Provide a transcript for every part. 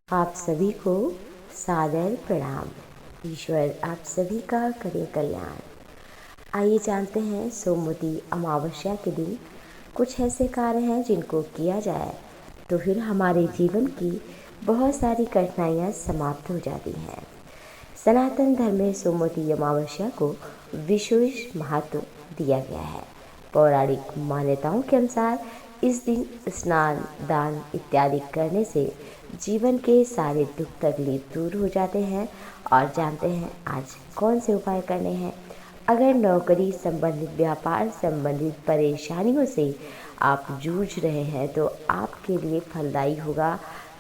आप सभी को सादर प्रणाम। ईश्वर आप सभी का करे कल्याण। आइए जानते हैं सोमवती अमावस्या के दिन कुछ ऐसे कार्य हैं जिनको किया जाए तो फिर हमारे जीवन की बहुत सारी कठिनाइयाँ समाप्त हो जाती हैं। सनातन धर्म में सोमवती अमावस्या को विशेष महत्व दिया गया है। पौराणिक मान्यताओं के अनुसार इस दिन स्नान, दान इत्यादि करने से जीवन के सारे दुख तकलीफ दूर हो जाते हैं। और जानते हैं आज कौन से उपाय करने हैं। अगर नौकरी संबंधित, व्यापार संबंधित परेशानियों से आप जूझ रहे हैं तो आपके लिए फलदायी होगा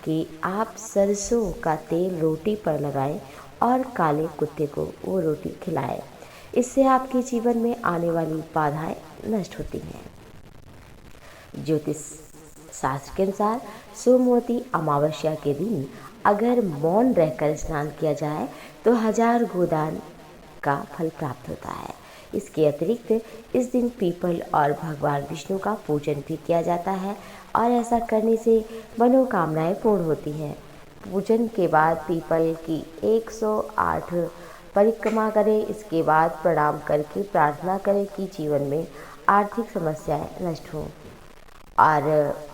कि आप सरसों का तेल रोटी पर लगाएं और काले कुत्ते को वो रोटी खिलाएं। इससे आपके जीवन में आने वाली बाधाएं नष्ट होती हैं। ज्योतिष शास्त्र के अनुसार सोमवती अमावस्या के दिन अगर मौन रहकर स्नान किया जाए तो 1000 गोदान का फल प्राप्त होता है। इसके अतिरिक्त इस दिन पीपल और भगवान विष्णु का पूजन भी किया जाता है और ऐसा करने से मनोकामनाएं पूर्ण होती हैं। पूजन के बाद पीपल की 108 परिक्रमा करें। इसके बाद प्रणाम करके प्रार्थना करें कि जीवन में आर्थिक समस्याएं नष्ट हों। और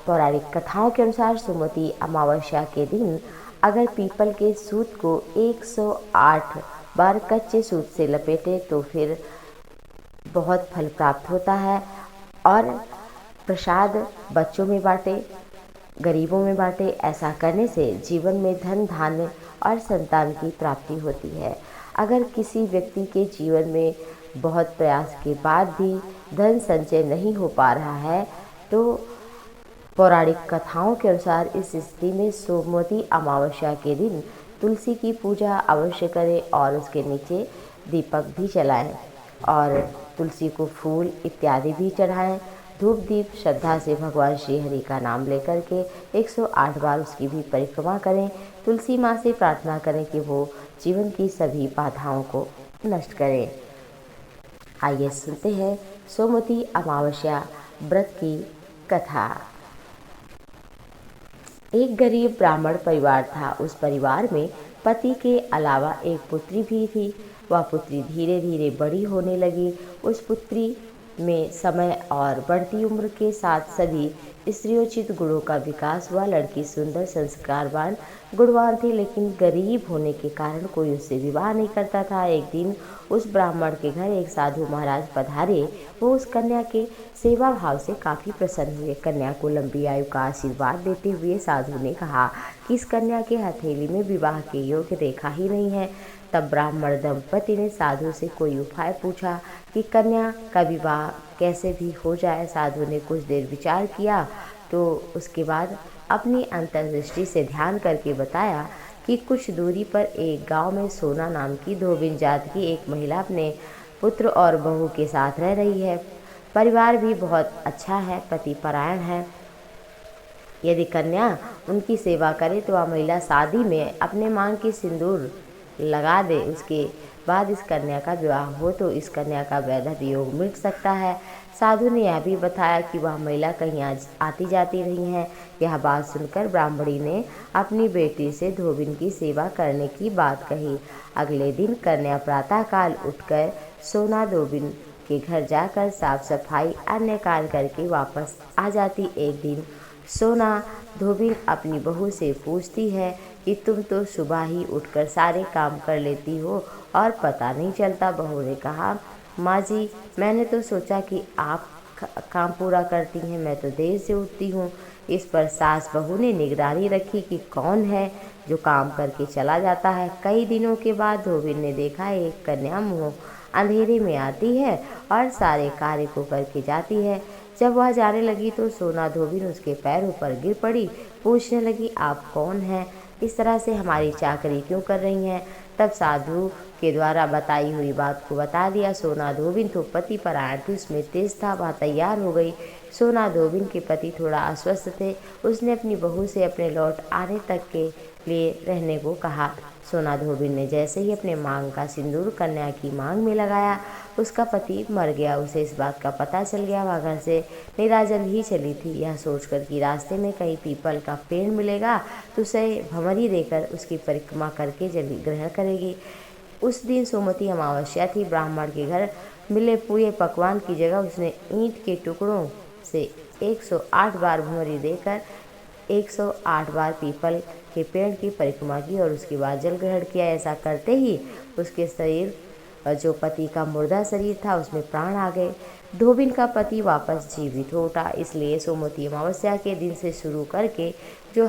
पौराणिक कथाओं के अनुसार सोमवती अमावस्या के दिन अगर पीपल के सूत को 108 बार कच्चे सूत से लपेटे तो फिर बहुत फल प्राप्त होता है। और प्रसाद बच्चों में बांटे, गरीबों में बांटे। ऐसा करने से जीवन में धन, धान्य और संतान की प्राप्ति होती है। अगर किसी व्यक्ति के जीवन में बहुत प्रयास के बाद भी धन संचय नहीं हो पा रहा है तो पौराणिक कथाओं के अनुसार इस स्थिति में सोमवती अमावस्या के दिन तुलसी की पूजा अवश्य करें और उसके नीचे दीपक भी जलाएं और तुलसी को फूल इत्यादि भी चढ़ाएं। धूप दीप श्रद्धा से भगवान श्री हरि का नाम लेकर के 108 बार उसकी भी परिक्रमा करें। तुलसी माँ से प्रार्थना करें कि वो जीवन की सभी बाधाओं को नष्ट करें। आइए सुनते हैं सोमवती अमावस्या व्रत की कथा। एक गरीब ब्राह्मण परिवार था। उस परिवार में पति के अलावा एक पुत्री भी थी। वह पुत्री धीरे धीरे बड़ी होने लगी। उस पुत्री में समय और बढ़ती उम्र के साथ सभी स्त्रियोचित गुणों का विकास हुआ। लड़की सुंदर, संस्कारवान, गुणवान थी, लेकिन गरीब होने के कारण कोई उससे विवाह नहीं करता था। एक दिन उस ब्राह्मण के घर एक साधु महाराज पधारे। वो उस कन्या के सेवा भाव से काफ़ी प्रसन्न हुए। कन्या को लंबी आयु का आशीर्वाद देते हुए साधु ने कहा कि इस कन्या के हथेली में विवाह के योग्य रेखा ही नहीं है। तब ब्राह्मण दंपति ने साधु से कोई उपाय पूछा कि कन्या का विवाह कैसे भी हो जाए। साधु ने कुछ देर विचार किया तो उसके बाद अपनी अंतर्दृष्टि से ध्यान करके बताया कि कुछ दूरी पर एक गांव में सोना नाम की धोबिन जात की एक महिला अपने पुत्र और बहू के साथ रह रही है। परिवार भी बहुत अच्छा है, पति परायण है। यदि कन्या उनकी सेवा करे तो वह महिला शादी में अपने मांग की सिंदूर लगा दे। उसके बाद इस कन्या का विवाह हो तो इस कन्या का वैधव्य योग मिट सकता है। साधु ने यह भी बताया कि वह महिला कहीं आती जाती रही है। यह बात सुनकर ब्राह्मणी ने अपनी बेटी से धोबिन की सेवा करने की बात कही। अगले दिन कन्या प्रातःकाल उठकर सोना धोबिन के घर जाकर साफ सफाई अन्य कार्य करके वापस आ जाती। एक दिन सोना धोबिन अपनी बहू से पूछती है कि तुम तो सुबह ही उठकर सारे काम कर लेती हो और पता नहीं चलता। बहू ने कहा, माँ जी, मैंने तो सोचा कि आप काम पूरा करती हैं, मैं तो देर से उठती हूँ। इस पर सास बहू ने निगरानी रखी कि कौन है जो काम करके चला जाता है। कई दिनों के बाद धोबिन ने देखा एक कन्या मुँह अंधेरे में आती है और सारे कार्य को करके जाती है। जब वह जाने लगी तो सोना धोबिन उसके पैरों पर गिर पड़ी। पूछने लगी, आप कौन हैं? इस तरह से हमारी चाकरी क्यों कर रही हैं? तब साधु के द्वारा बताई हुई बात को बता दिया। सोना धोबिन तो पति परायण थी, उसमें तेज था, वह तैयार हो गई। सोना धोबिन के पति थोड़ा अस्वस्थ थे। उसने अपनी बहू से अपने लौट आने तक के लिए रहने को कहा। सोना धोबिन ने जैसे ही अपने मांग का सिंदूर कन्या की मांग में लगाया, उसका पति मर गया। उसे इस बात का पता चल गया। वह घर से निराजल ही चली थी, यह सोचकर कि रास्ते में कहीं पीपल का पेड़ मिलेगा तो उसे भंवरी देकर उसकी परिक्रमा करके जल ग्रहण करेगी। उस दिन सोमवती अमावस्या थी। ब्राह्मण के घर मिले पूरे पकवान की जगह उसने ईंट के टुकड़ों से 108 बार भंवरी देकर 108 बार पीपल के पेड़ की परिक्रमा की और उसके बाद जल ग्रहण किया। ऐसा करते ही उसके शरीर, जो पति का मुर्दा शरीर था, उसमें प्राण आ गए। धोबिन का पति वापस जीवित हो उठा। इसलिए सोमवती अमावस्या के दिन से शुरू करके जो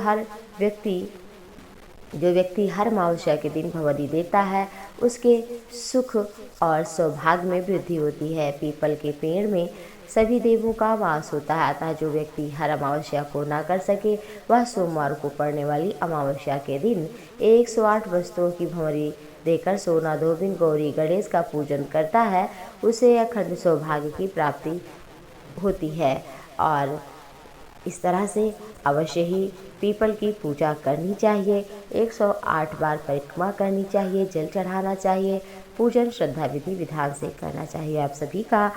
व्यक्ति हर अमावस्या के दिन भंवरी देता है, उसके सुख और सौभाग्य में वृद्धि होती है। पीपल के पेड़ में सभी देवों का वास होता है, अतः जो व्यक्ति हर अमावस्या को ना कर सके, वह सोमवार को पड़ने वाली अमावस्या के दिन 108 वस्तुओं की भंवरी देकर सोना धोबिन गौरी गणेश का पूजन करता है, उसे अखंड सौभाग्य की प्राप्ति होती है। और इस तरह से अवश्य ही पीपल की पूजा करनी चाहिए, 108 बार परिक्रमा करनी चाहिए, जल चढ़ाना चाहिए, पूजन श्रद्धा विधि विधान से करना चाहिए। आप सभी का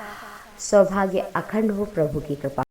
सौभाग्य अखंड हो, प्रभु की कृपा।